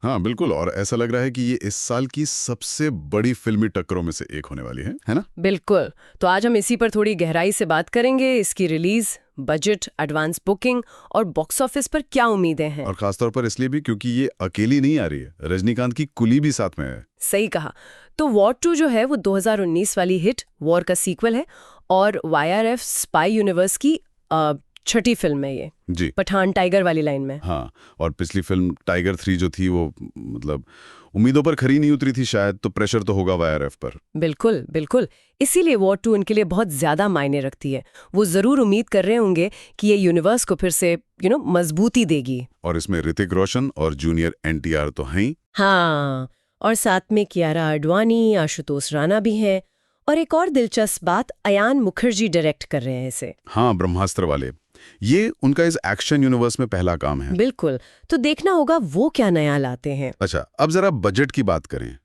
हाँ बिल्कुल, और ऐसा लग रहा है कि ये इस साल की सबसे बड़ी फिल्मी टक्करों में से एक होने वाली है ना? बिल्कुल। तो आज हम इसी पर थोड़ी गहराई से बात करेंगे, इसकी रिलीज, बजट, एडवांस बुकिंग और बॉक्स ऑफिस पर क्या उम्मीदें हैं। और खासतौर पर इसलिए भी क्योंकि ये अकेली नहीं आ रही है, रजनीकांत की कुली भी साथ में है। सही कहा। तो वॉर 2 जो है वो 2019 वाली हिट वॉर का सीक्वल है और YRF स्पाई यूनिवर्स की छठी फिल्म है ये। जी पठान टाइगर वाली लाइन में। हाँ, और पिछली फिल्म टाइगर 3 जो थी वो मतलब उम्मीदों पर खरी नहीं उतरी थी शायद, तो प्रेशर तो होगा YRF पर। बिल्कुल बिल्कुल। इसीलिए वॉर 2 उनके लिए बहुत ज्यादा मायने रखती है। वो जरूर उम्मीद कर रहे होंगे कि ये यूनिवर्स को फिर से मजबूती देगी। और इसमें ऋतिक रोशन और जूनियर NTR तो हैं ही। हाँ, और साथ में कियारा आडवाणी, आशुतोष राणा भी हैं। और एक और दिलचस्प बात, अयान मुखर्जी डायरेक्ट कर रहे हैं इसे। हाँ, ब्रह्मास्त्र वाले। ये उनका इस एक्शन यूनिवर्स में पहला काम है। बिल्कुल। तो देखना होगा वो क्या नया लाते हैं। अच्छा, अब जरा बजट की बात करें।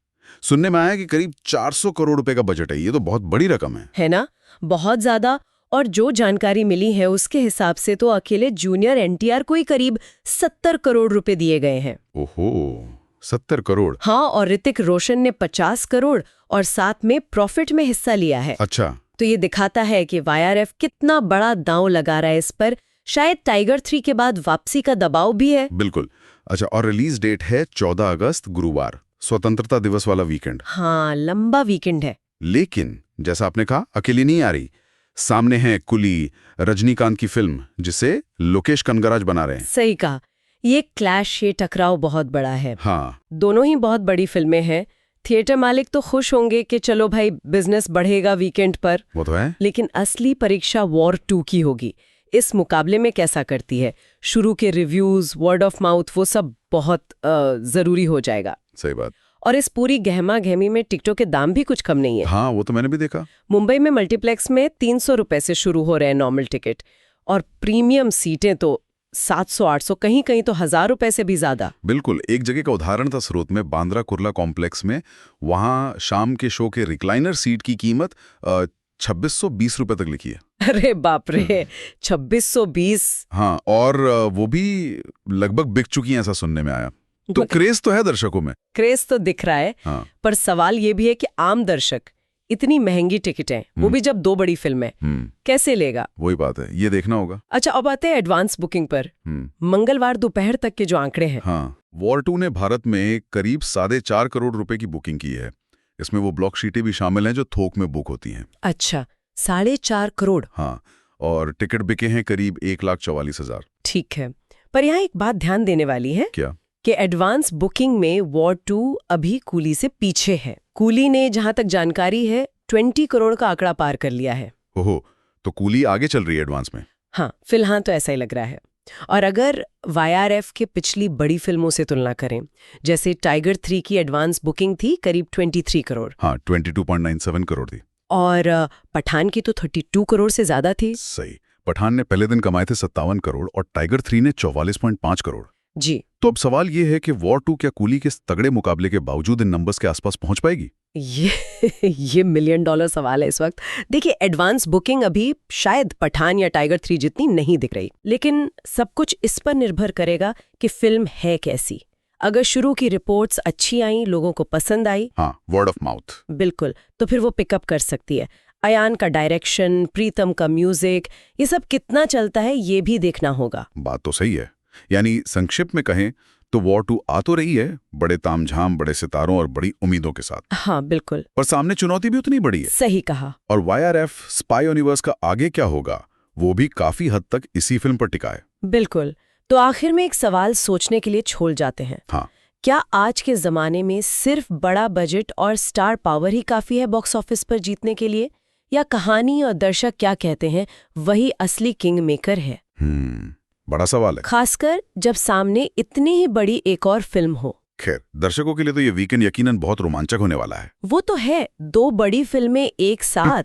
सुनने में आया कि करीब 400 करोड़ रुपए का बजट है। ये तो बहुत बड़ी रकम है ना? बहुत ज्यादा। और जो जानकारी मिली है उसके हिसाब से तो अकेले जूनियर NTR को ही करीब 70 करोड़ रुपए दिए गए हैं। ओहो, 70 करोड़। हाँ, और ऋतिक रोशन ने 50 करोड़ और साथ में प्रॉफिट में हिस्सा लिया है। अच्छा, तो ये दिखाता है कि YRF कितना बड़ा दांव लगा रहा है इस पर। शायद टाइगर 3 के बाद वापसी का दबाव भी है। बिल्कुल। अच्छा, और रिलीज डेट है 14 अगस्त, गुरुवार, स्वतंत्रता दिवस वाला वीकेंड। हाँ, लंबा वीकेंड है। लेकिन जैसा आपने कहा, अकेली नहीं आ रही। सामने है कुली, रजनीकांत की फिल्म, जिसे लोकेश कनगराज बना रहे हैं। सही कहा। ये क्लैश, ये टकराव बहुत बड़ा है। हाँ, दोनों ही बहुत बड़ी फिल्में हैं। थिएटर मालिक तो खुश होंगे कि चलो भाई बिजनेस बढ़ेगा वीकेंड पर। वो तो है। लेकिन असली परीक्षा वॉर 2 की होगी। इस मुकाबले में कैसा करती है। शुरू के रिव्यूज, वर्ड ऑफ माउथ, वो सब बहुत जरूरी हो जाएगा। सही बात। और इस पूरी गहमा गहमी में टिकटों के दाम भी कुछ कम नहीं है। हाँ, वो तो मैंने भी देखा। मुंबई में मल्टीप्लेक्स में 300 रुपए से शुरू हो रहे हैं नॉर्मल टिकट, और प्रीमियम सीटें तो 700-800, कहीं कहीं तो 1000 रुपए से भी ज्यादा। बिल्कुल। एक जगह का उदाहरण था स्रोत में, बांद्रा कुर्ला कॉम्प्लेक्स में। वहाँ शाम के शो के रिक्लाइनर सीट की कीमत 2620 रुपए तक लिखी है। अरे बाप रे, 2620। हाँ, और वो भी लगभग बिक चुकी हैं, ऐसा सुनने में आया। तो क्रेज तो है दर्शकों में। क्रेज तो दिख रहा है। हाँ। पर सवाल ये भी है कि आम दर्शक इतनी महंगी टिकटें, वो भी जब 2 बड़ी फिल्में, कैसे लेगा। वही बात है, ये देखना होगा। अच्छा, अब आते हैं एडवांस बुकिंग पर। मंगलवार दोपहर तक के जो आंकड़े हैं। हाँ, वॉर 2 ने भारत में करीब 4.5 करोड़ रुपए की बुकिंग की है। इसमें वो ब्लॉक शीटें भी शामिल हैं जो थोक में बुक होती हैं। अच्छा, 4.5 करोड़। हाँ, और टिकट बिके हैं करीब 1,44,000। ठीक है, पर यहाँ एक बात ध्यान देने वाली है। क्या? कि एडवांस बुकिंग में वॉर 2 अभी कूली से पीछे है। कूली ने, जहां तक जानकारी है, 20 करोड़ का आंकड़ा पार कर लिया है। ओहो, तो कूली आगे चल रही है एडवांस में। हाँ, फिलहाल तो ऐसा ही लग रहा है। और अगर YRF के पिछली बड़ी फिल्मों से तुलना करें, जैसे टाइगर 3 की एडवांस बुकिंग थी करीब 23 करोड़। हाँ, 22.97 करोड़ थी। और पठान की तो 32 करोड़ से ज्यादा थी। सही। पठान ने पहले दिन कमाए थे 57 करोड़ और टाइगर 3 ने 44.5 करोड़। जी। तो अब सवाल ये है कि वॉर 2 क्या कूली के तगड़े मुकाबले के बावजूद इन नंबर्स के आसपास पहुंच पाएगी? ये मिलियन डॉलर सवाल है इस वक्त। देखिए, एडवांस बुकिंग अभी शायद पठान या टाइगर 3 जितनी नहीं दिख रही, लेकिन सब कुछ इस पर निर्भर करेगा कि फिल्म है कैसी। अगर शुरू की रिपोर्ट्स अच्छी आई, लोगों को पसंद आई, हाँ, वर्ड ऑफ माउथ, बिल्कुल, तो फिर वो पिकअप कर सकती है। अयान का डायरेक्शन, प्रीतम का म्यूजिक, ये सब कितना चलता है ये भी देखना होगा। बात तो सही है। यानी संक्षिप्त में कहें तो वॉर 2 आ तो रही है, बड़े तामझाम, बड़े सितारों और बड़ी उम्मीदों के साथ। हाँ, बिल्कुल। पर सामने चुनौती भी उतनी बड़ी है। सही कहा। और YRF स्पाई यूनिवर्स का आगे क्या होगा, वो भी काफी हद तक इसी फिल्म पर टिका है। बिल्कुल। तो आखिर में एक सवाल सोचने के लिए छोड़ जाते हैं। हाँ, क्या आज के जमाने में सिर्फ बड़ा बजट और स्टार पावर ही काफी है बॉक्स ऑफिस पर जीतने के लिए, या कहानी और दर्शक क्या कहते हैं वही असली किंग मेकर है? बड़ा सवाल है, खासकर जब सामने इतनी ही बड़ी एक और फिल्म हो। खैर, दर्शकों के लिए तो ये वीकेंड यकीनन बहुत रोमांचक होने वाला है। वो तो है, 2 बड़ी फिल्में एक साथ।